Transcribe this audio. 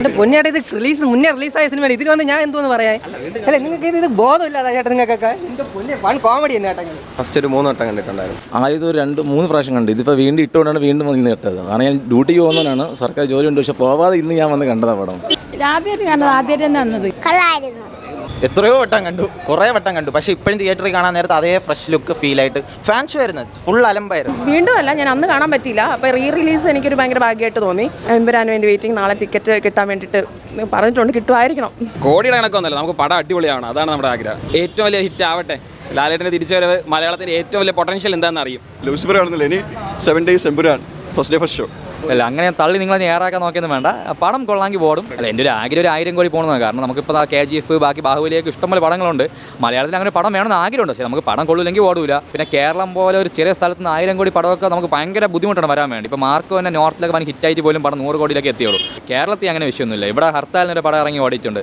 പൊന്നേട്ടാ ഇത് മുന്നേ റിലീസായ സിനിമയാണ്. ഇതിൽ വന്ന് ഞാൻ എന്തോന്ന് പറയാൻ? അല്ല നിങ്ങൾക്ക് ഇത് ബോധമില്ലാതെ ചേട്ടാ നിങ്ങൾക്കൊക്കെ. എൻ്റെ പൊന്നെ വൺ കോമഡി തന്നെ ചേട്ടാ. ഫസ്റ്റ് ഒരു 3 വട്ടം കണ്ടിട്ടുണ്ടായിരുന്നു. ആയത് 2-3 പ്രാവശ്യം കണ്ടു. ഇതിപ്പോൾ വീണ്ടും ഇട്ടുകൊണ്ടാണ് വീണ്ടും വന്ന് കേട്ടത്. കാരണം ഞാൻ ഡ്യൂട്ടിക്ക് പോകുന്നതാണ്, സർക്കാർ ജോലിയുണ്ട്. പക്ഷെ പോവാതെ ഇന്ന് ഞാൻ വന്ന് കണ്ടതാ പടം. ആദ്യം തന്നെ വന്നത് കള്ളായിരുന്നു. എത്രയോ വട്ടം കണ്ടു, കുറേ വട്ടം കണ്ടു. പക്ഷേ ഇപ്പോഴും തിയേറ്ററിൽ കാണാൻ നേരത്തെ അതേ ഫ്രഷ് ലുക്ക് ഫീൽ ആയിട്ട് ഫാൻസ് ആയിരുന്നു, ഫുൾ അലമ്പായിരുന്നു. വീണ്ടും അല്ല, ഞാൻ അന്ന് കാണാൻ പറ്റിയില്ല. അപ്പോൾ റിലീസ് എനിക്കൊരു ഭയങ്കര ഭാഗ്യമായിട്ട് തോന്നി. എമ്പുരാൻ വേണ്ടി വെയിറ്റിംഗ്. നാളെ ടിക്കറ്റ് കിട്ടാൻ വേണ്ടിയിട്ട് പറഞ്ഞിട്ടുണ്ട്, കിട്ടുമായിരിക്കണം. കോടിയുടെ കണക്കൊന്നുമല്ല, നമുക്ക് പടം അടിപൊളിയാണ്, അതാണ് നമ്മുടെ ആഗ്രഹം. ഏറ്റവും വലിയ ഹിറ്റ് ആവട്ടെ. ലാലേട്ടൻ്റെ തിരിച്ചുവരവ് മലയാളത്തിൻ്റെ ഏറ്റവും വലിയ പൊട്ടൻഷ്യൽ എന്താണെന്ന് അറിയും. ലൂസിഫർ ആണെന്നില്ല, ഇനി 7 days Empuraan first day first show. അല്ല, അങ്ങനെ തള്ളി നിങ്ങളെ നേരാക്കാൻ നോക്കിയൊന്നും വേണ്ട. പടം കൊള്ളാമെങ്കിൽ പോടും. അല്ല, എൻ്റെ ഒരു ആഗ്രഹം 1000 കോടി പോകണമെന്ന്. കാരണം നമുക്കിപ്പോൾ KGF, ബാക്കി ബാഹുബലിയൊക്കെ ഇഷ്ടംപോലെ പടങ്ങളുണ്ട്. മലയാളത്തിൽ അങ്ങനെ പടം വേണമെന്ന് ആഗ്രഹമുണ്ട്. പക്ഷേ നമുക്ക് പടം കൊള്ളില്ലെങ്കിൽ ഓടില്ല. പിന്നെ കേരളം പോലെ ഒരു ചെറിയ സ്ഥലത്ത് നിന്ന് 1000 കോടി പടമൊക്കെ നമുക്ക് ഭയങ്കര ബുദ്ധിമുട്ടാണ് വരാൻ വേണ്ടി. ഇപ്പോൾ മാർക്ക് തന്നെ നോർത്തിലൊക്കെ ഭയങ്കര ഹിറ്റായിട്ട് പോലും പടം 100 കോടിയിലേക്ക് എത്തിയുള്ളൂ. കേരളത്തിൽ അങ്ങനെ വിഷയമൊന്നുമില്ല. ഇവിടെ ഹർത്താലിനൊരു പടം ഇറങ്ങി ഓടിയിട്ടുണ്ട്.